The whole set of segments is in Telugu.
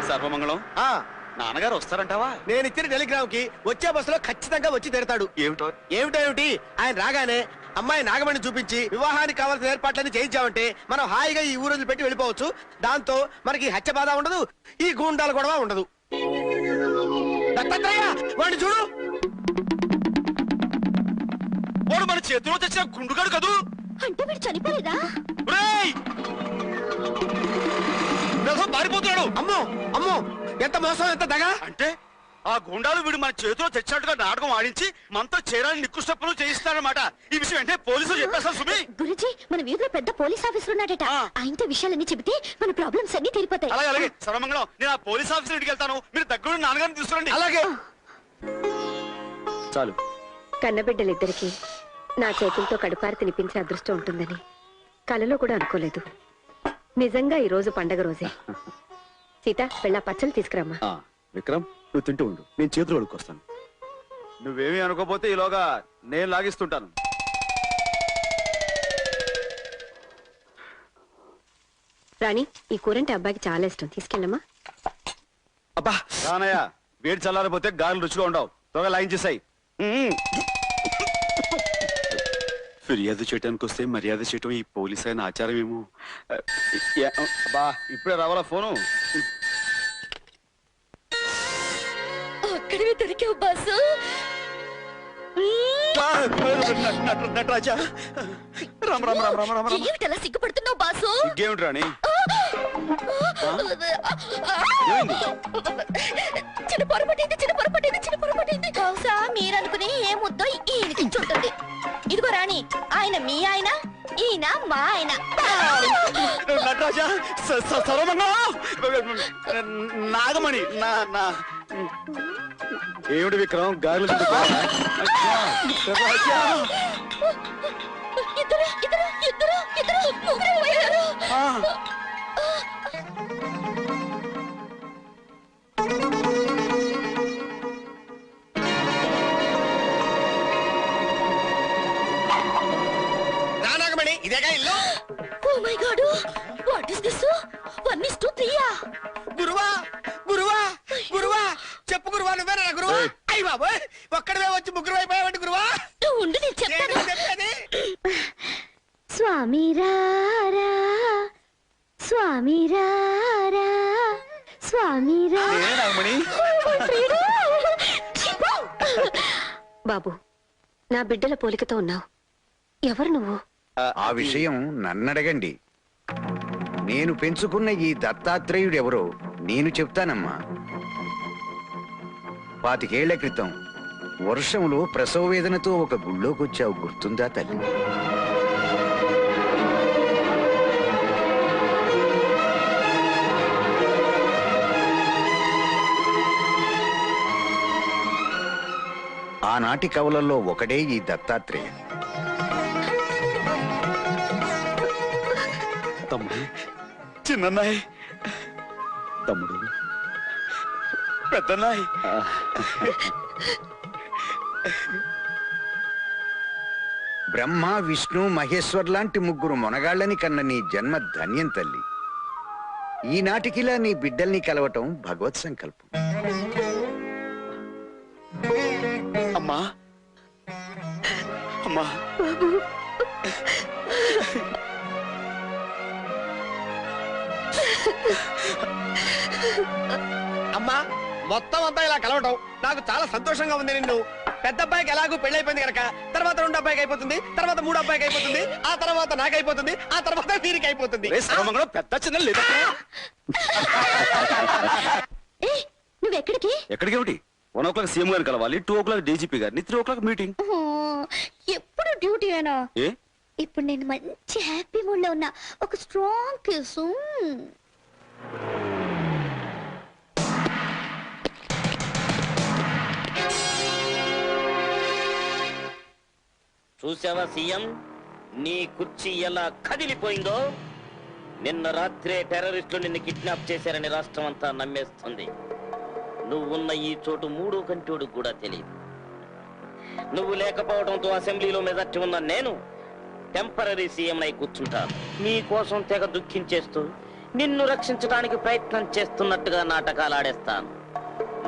సర్వమంగళం. నాన్నగారు వస్తారంటావా? నేను ఇచ్చిన టెలిగ్రామ్ కి వచ్చే బస్సులో ఖచ్చితంగా వచ్చి తీరతాడు. ఏమిటి ఆయన రాగానే అమ్మాయి నాగమణి చూపించి వివాహానికి కావాల్సిన ఏర్పాట్లన్నీ చేయించామంటే మనం హాయిగా ఈ ఊరు పెట్టి వెళ్ళిపోవచ్చు. దాంతో మనకి హత్య బాధ ఉండదు, ఈ గూండాల గొడవ ఉండదు. దత్తాత్రేయ వాడిని చూడు, వాడు మన చేతిలో తెచ్చిన గుండుగాడు కదూ. అంటే వీడు చనిపోలేదా? పారిపోతున్నాడు. అమ్మో అమ్మో, ఎంత మోసం, ఎంత దగా. అంటే ఆ గుండాలు వీడు మన చేతిలో తెచ్చినట్టుగా నాటకం ఆడించి మనతో చేరాలని నికృష్ట పనులు చేయిస్తారన్నమాట. ఈ విషయం అంటే పోలీసులు చెప్పేస్తారు. సుమి, గురుజీ మన వీధిలో పెద్ద పోలీస్ ఆఫీసర్ ఉన్నాడట. ఆయనతో విషయాలన్నీ చెబితే మన ప్రాబ్లమ్స్ అన్ని తీరిపోతాయి. అలాగే అలాగే. సర్వమంగళం, నేను ఆ పోలీస్ ఆఫీసర్ ఇంటికి వెళ్తాను. మీరు దగ్గర నాన్నగారిని తీసుకురండి. అలాగే. చాలు. కన్నబిడ్డలిద్దరికి నా చేతులతో కడుపారి తినిపించే అదృష్టం ఉంటుందని కలలో కూడా అనుకోలేదు. నిజంగా ఈ రోజు పండగ రోజే. సీత, వెళ్ళా పచ్చళ్ళు తీసుకురామ్మా. విక్రమ్, నువ్వు తింటూ ఉండు, నేను చేతులు అడుక్కొస్తాను. నువ్వేమీ అనుకోపోతే ఈలోగా నేను లాగిస్తుంటాను. రాణి, ఈ కూరంటే అబ్బాయికి చాలా ఇష్టం, తీసుకెళ్ళమ్మా. అబ్బా రానయ్య, వేడి చల్లారిపోతే గారెలు రుచిగా ఉండవు. త్వరగా లాగించేసాయి. ఫిర్యాదు చేయడానికి వస్తే మర్యాద చేయటం ఈ పోలీస్ అయిన ఆచారం ఏమో. అబ్బా ఇప్పుడే రావాలా ఫోను? అక్కడివి దొరికావు బాసు. నటరాజా, రామ్ రామ్ రామ్ రామ్ రామ్. ఏమిటలా సిగ్గుపడుతున్నావు బాసు? ఇంకేమిటి రాణి? చిన్న పొరపట్టింది. బహుశా మీరనుకుని ఏ ముద్దో ఈయనకి చుట్టుంది. ఇదిగో రాణి, ఆయన మీ ఆయన, ఈయన మా ఆయన. నటరాజా, నాగమణి, ఏమిటి విక్రమ్ గారెలు ఇద్దరు ముగ్గురు పోయారు. ఇదేగా ఇల్లు. Oh my god, what is this? 1:3. గురువా గురువా గురువా, చెప్పు గురువా, నువ్వేనా గురువా? అయ్య బాబోయ్, ఒక్కడవే వచ్చి ముగ్గురు అయిపోయావంటి గురువా. ఉండు, నేను చెప్తాను. చెప్పేది స్వామి రారా, స్వామి రారా, స్వామి రారా. బాబు, నా బిడ్డల పోలికతో ఉన్నావు. ఎవరు నువ్వు? ఆ విషయం నన్నడగండి. నేను పెంచుకున్న ఈ దత్తాత్రేయుడెవరో నేను చెప్తానమ్మా. 25 ఏళ్ల క్రితం వర్షంలో ప్రసవ వేదనతో ఒక గుళ్ళోకొచ్చావు, గుర్తుందా తల్లి? ఆనాటి కవులలో ఒకడే ఈ దత్తాత్రేయ. తమ్ముడు, చిన్నన్నాయ్, తమ్ముడు, పెద్దన్నాయ్. బ్రహ్మ, విష్ణు, మహేశ్వర్ లాంటి ముగ్గురు మొనగాళ్ళని కన్న నీ జన్మ ధన్యం తల్లి. ఈనాటికిలా నీ బిడ్డల్ని కలవటం భగవత్ సంకల్పం. అమ్మా అమ్మా, అమ్మా, మొత్తం అంతా ఇలా కలవటం నాకు చాలా సంతోషంగా ఉంది. నిన్ను పెద్ద అబ్బాయికి ఎలాగూ పెళ్ళైపోయింది కనుక తర్వాత 2 అబ్బాయికి అయిపోతుంది, తర్వాత 3 అబ్బాయికి అయిపోతుంది, ఆ తర్వాత నాకైపోతుంది, ఆ తర్వాత వీరికి అయిపోతుంది. పెద్ద చిన్న లేదా? నువ్వెక్కడికి? ఎక్కడికేమిటి? 1 o'clock సీఎం గారిని కలవాలి, 2 o'clock డీజీపీ గారిని, 3 o'clock మీటింగ్. ఎప్పుడు డ్యూటీ అయినా? ఏ ఇప్పుడు నేను మంచి హ్యాపీ మూడ్ లో ఉన్నా. ఒక స్ట్రాంగ్ కిస్. చూసావా సీఎం, నీ కుర్చీ ఎలా కదిలిపోయిందో? నిన్న రాత్రే టెర్రరిస్టులు నిన్ను కిడ్నాప్ చేశారని రాష్ట్రం అంతా నమ్మేస్తుంది. నువ్వున్న ఈ చోటు 3వ కంటోడు కూడా తెలియదు. నువ్వు లేకపోవడంతో అసెంబ్లీలో మెజార్టీ ఉన్న నేను టెంపరరీ సీఎం అయి కూర్చుంటాను. నీ కోసం తెగ దుఃఖించేస్తూ నిన్ను రక్షించడానికి ప్రయత్నం చేస్తున్నట్టుగా నాటకాలు ఆడేస్తాను.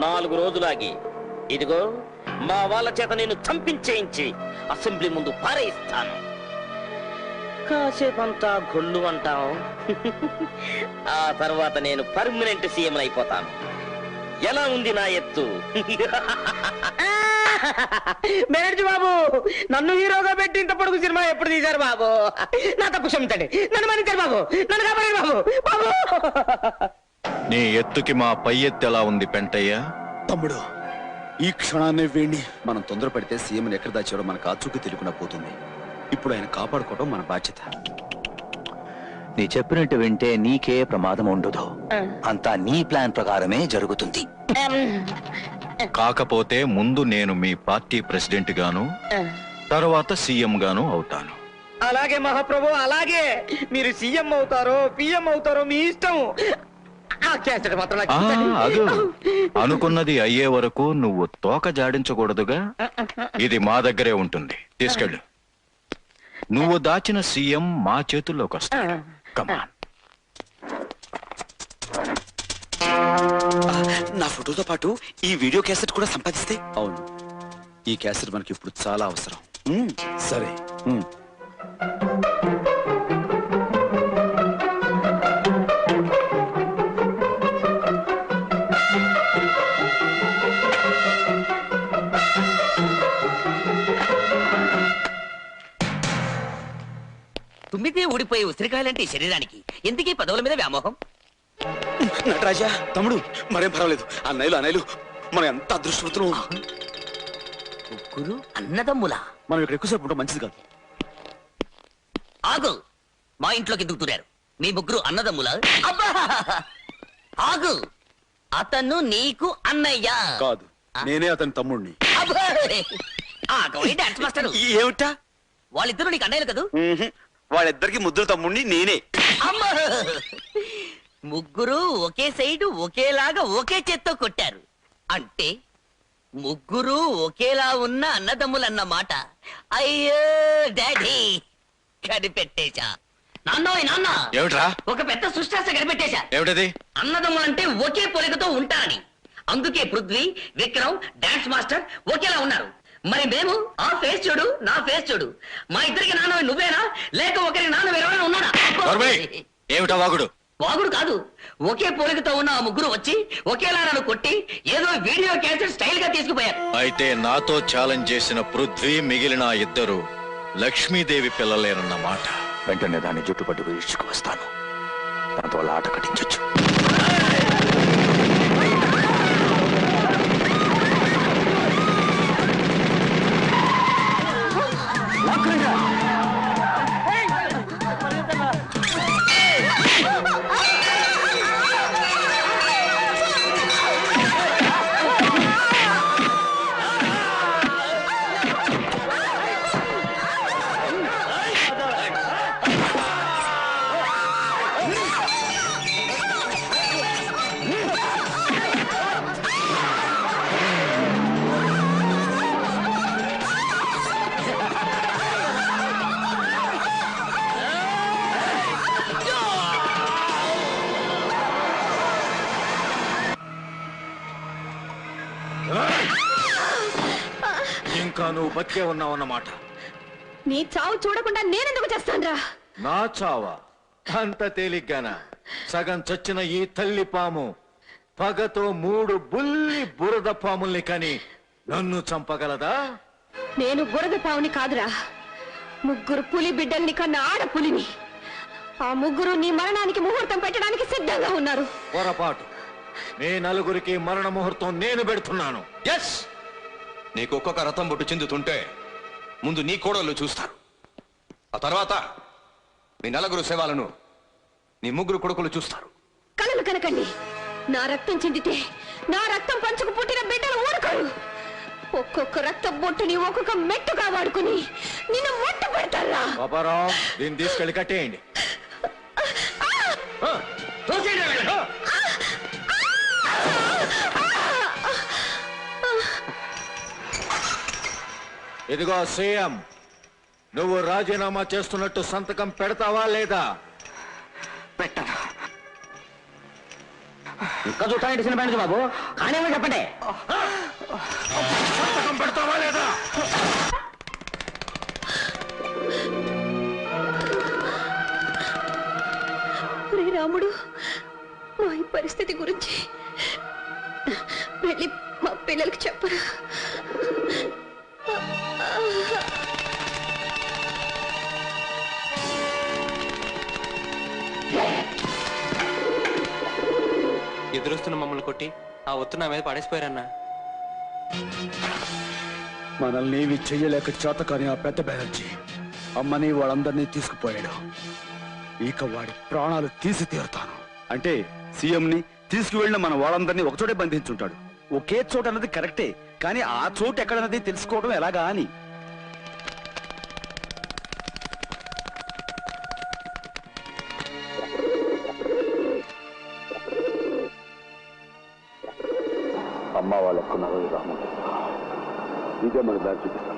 4 రోజులాగి ఇదిగో మా వాళ్ళ చేత నేను చంపించేయించి అసెంబ్లీ ముందు పారేయిస్తాను. కాసేపంతా గొల్లు అంటాం. ఆ తర్వాత నేను పర్మనెంట్ సీఎం అయిపోతాను. ఎలా ఉంది నా ఎత్తు? మేనేజర్ బాబు, నన్ను హీరోగా పెట్టి ఇంత పొడుగు సినిమా ఎప్పుడు తీశారు బాబు? నా తప్పు క్షమించండి, నన్ను మన్నించారు బాబు, నన్ను కాపాడండి బాబు. బాబు, నీ ఎత్తుకి మా పై ఎత్తు ఎలా ఉంది పెంటయ్య? తమ్ముడు, ఈ క్షణాన్నే వేణి మనం తొందరపడితే సీఎంని ఎక్కడ దాచారో మనకు ఆచూకీ తెలియకుండా పోతుంది. ఇప్పుడు ఆయన కాపాడుకోవడం మన బాధ్యత. నీ చెప్పినట్టు వింటే నీకే ప్రమాదం ఉండదు. అంతా నీ ప్లాన్ ప్రకారమే జరుగుతుంది. కాకపోతే ముందు నేను మీ పార్టీ ప్రెసిడెంట్ గాను, తర్వాత సీఎం గాను అవుతాను. అలాగే మహాప్రభు, అలాగే. మీరు సీఎం అవుతారో పిఎం అవుతారో మీ ఇష్టం. అదు అనుకున్నది అయ్యే వరకు నువ్వు తోక జాడించకూడదుగా. ఇది మా దగ్గరే ఉంటుంది, తీసుకెళ్ళు. నువ్వు దాచిన సీఎం మా చేతుల్లోకి వస్తాడు. కమాన్. నా ఫోటోతో పాటు ఈ వీడియో క్యాసెట్ కూడా సంపాదిస్తే? అవును, ఈ క్యాసెట్ మనకి ఇప్పుడు చాలా అవసరం. సరే. తుమ్మితే ఊడిపోయే ఉసిరికాయలంటే శరీరానికి ఎందుకీ పదవుల మీద వ్యామోహం? నటరాజా తమ్ముడు, మరేం పర్వాలేదు. అన్నయ్యలు మనం ఎంత అదృష్టవంతులు. ముగ్గురు అన్నదమ్ములా? మనం ఇక్కడ ఎక్కువసేపు ఉండడం మంచిది కాదు. ఆగు, మా ఇంట్లోకి ఎందుకు దూరారు? మీ ముగ్గురు అన్నదమ్ములా? అబ్బా, ఆగు, అతను నీకు అన్నయ్య కాదు, నేనే అతని తమ్ముడిని. డాన్స్ మాస్టర్ ఏమిటా? వాళ్ళిద్దరు నీకు అన్నయ్యలు కదూ? వాళ్ళిద్దరికి ముద్దుల తమ్ముడిని నేనే. ముగ్గురు ఒకే సైడు ఒకేలాగా ఒకే చేత్తో కొట్టారు అంటే ముగ్గురు ఒకేలా ఉన్న అన్నదమ్ములన్నమాట. అయ్యో డాడీ, కనిపెట్టేశా. నాన్న, ఏమిట్రా? ఒక పెద్ద సృష్టాస్త కనిపెట్టేశా. ఏమిటది? అన్నదమ్ములంటే ఒకే పోలికతో ఉంటారని. అందుకే పృథ్వీ, విక్రమ్, డాన్స్ మాస్టర్ ఒకేలా ఉన్నారు. మరి మేము, ఆ ఫేస్ చూడు, నా ఫేస్ చూడు, మా ఇద్దరికి నాన్న నువ్వేనా, లేక ఒకరికి నాన్న వేరేమైనా ఉన్నాడా? ఏమిటా వాగుడు? వాగుడు కాదు, ఒకే పోలికతో ఉన్న ఆ ముగ్గురు వచ్చి ఒకేలా నన్ను కొట్టి ఏదో వీడియో క్యాసెట్ స్టైల్ గా తీసుకుపోయారు. అయితే నాతో ఛాలెంజ్ చేసిన పృథ్వీ, మిగిలిన ఇద్దరు లక్ష్మీదేవి పిల్లలేనన్నమాట. వెంటనే దాన్ని జుట్టుపట్టుకు ఇచ్చుకువస్తాను. దాంతో వాళ్ళ ఆట కట్టించొచ్చు. ఇంకా నువ్వు బతికే ఉన్నావన్నమాట. నీ చావు చూడకుండా నేనెందుకు చేస్తానురా? నా చావా? అంత తేలిగ్గానా? సగం చచ్చిన ఈ తల్లి పాము పగతో 3 బుల్లి బురద పాముల్ని కని నన్ను చంపగలదా? నేను బురద పావుని కాదురా, ముగ్గురు పులి బిడ్డల్ని కన్న ఆడపులిని. ఆ ముగ్గురు నీ మరణానికి ముహూర్తం పెట్టడానికి సిద్ధంగా ఉన్నారు. పొరపాటు. మీ నలుగురికి మరణ ముహూర్తం నేను పెడుతున్నాను. ఎస్, నీకు ఒక్కొక్క రథం బొట్టు చెందుతుంటే ముందు నీ కోడళ్ళు చూస్తారు. ఆ తర్వాత మీ నలుగురు శవాలను నీ ముగ్గురు కొడుకులు చూస్తారు. కలలు కనకండి. నా రక్తం చెందితే నా రక్తం పంచుకు పుట్టిన బిడ్డలు ఊరుకోరు. ఒక్కొక్క రక్తం బొట్టుని ఒక్కొక్క మెట్టుగా వాడుకుని నిన్ను మొట్ట పెడతారా? బాబారావు, దీన్ని తీసుకెళ్ళి కట్టేయండి. ఇదిగో సీఎం, నువ్వు రాజీనామా చేస్తున్నట్టు సంతకం పెడతావా లేదా? పెట్టను. ఇంకా చూస్తానంటే సినిమా నుంచి బాబు కానేమో చెప్పండి. పెడతావా లేదా? రాముడు, మా ఈ పరిస్థితి గురించి వెళ్ళి మా పిల్లలకి చెప్పరా? ఎదురొస్తున్న మమ్మల్ని కొట్టి ఆ ఒత్తు నా మీద పడేసిపోయారన్నా. మనల్ని ఏమి చెయ్యలేక చేత కాని ఆ పెద్ద బెనర్జీ అమ్మని వాళ్ళందరినీ తీసుకుపోయాడు. ఇక వాడి ప్రాణాలు తీసి తీరుతాను. అంటే సీఎంని తీసుకువెళ్ళిన మన వాళ్ళందరినీ ఒకచోటే బంధించుంటాడు. ఒకే చోట అన్నది కరెక్టే, కానీ ఆ చోటు ఎక్కడన్నది తెలుసుకోవడం ఎలాగా అని. అమ్మ వాళ్ళు ఎక్కడున్నారో రాముడు ఇదే మన దారి చూపిస్తుంది.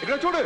ఇక్కడ చూడు.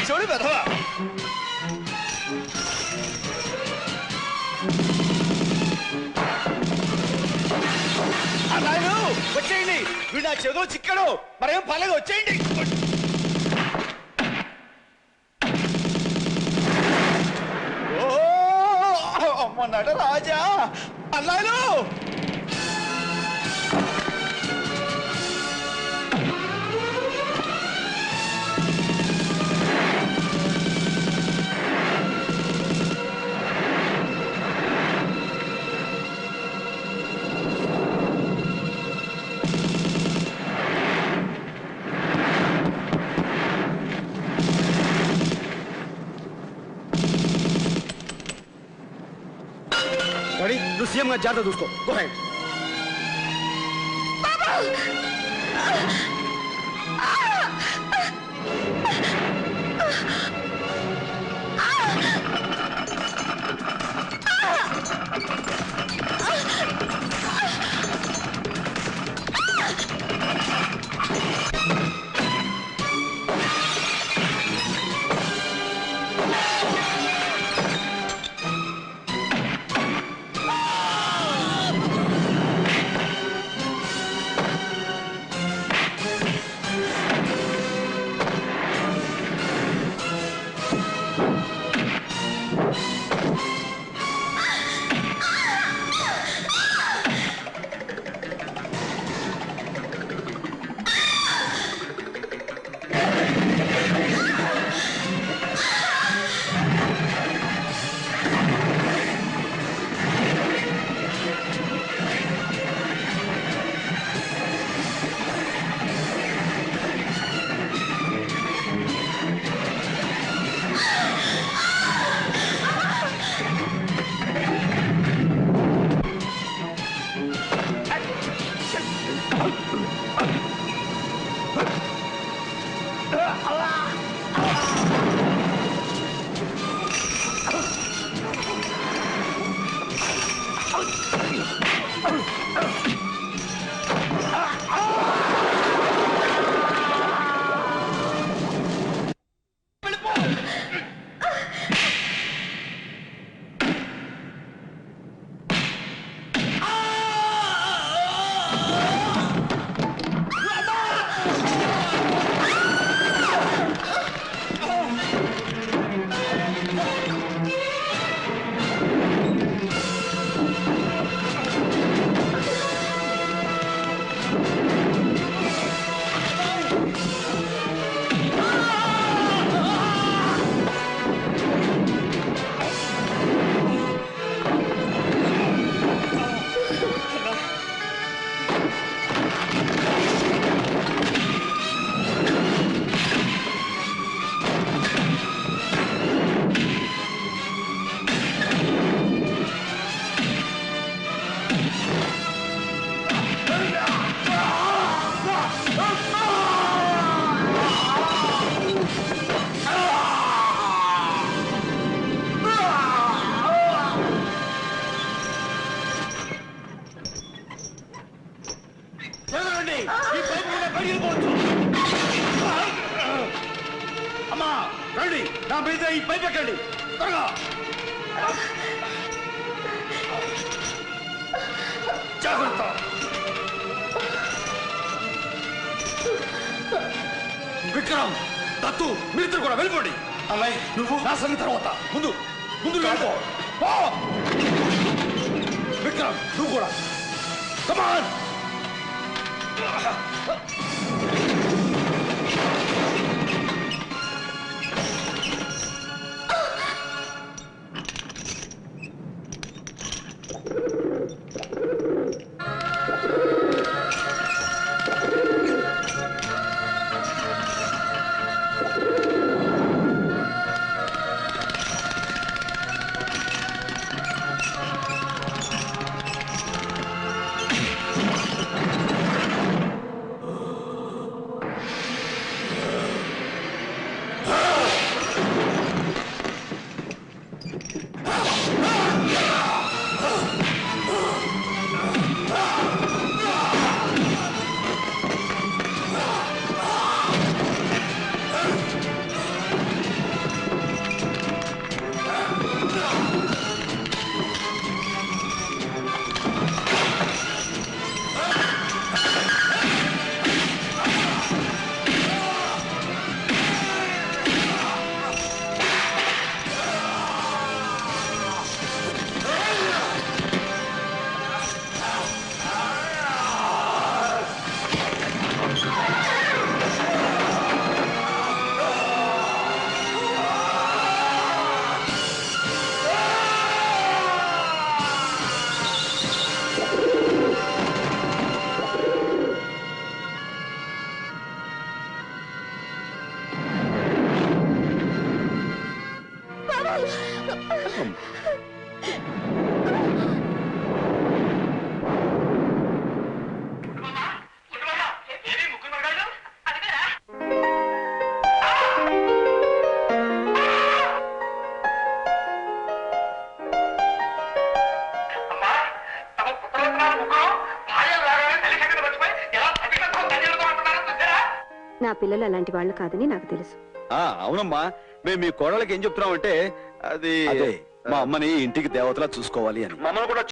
చూడు వెధవా. అన్నాను వచ్చేయండి, వీడు నా చేతిలో చిక్కడు, మరేం పర్లేదు వచ్చేయండి. ఓ అమ్మన్నాడు రాజా. అన్నాను సీఎం గారు జాగ్రత్త చూసుకో. Go head. అమ్మా రండి, నా మీద ఈ పైప్ ఎక్కండి త్వరగా. జాగ్రత్త. విక్రమ్, దత్తు, మీరిద్దరు కూడా వెళ్ళిపోండి. అమ్మాయి నువ్వు నా సంగతి తర్వాత ముందు వెళ్ళిపో. విక్రమ్ నువ్వు కూడా. కమాన్. నా పిల్లలు అలాంటి వాళ్ళు కాదని నాకు తెలుసు. అవునమ్మా, మేము మీ కోడలకి ఏం చెప్తున్నామంటే అది అదే మా అమ్మని ఇంటికి దేవతలా చూసుకోవాలి అని. మమ్మల్ని కూడా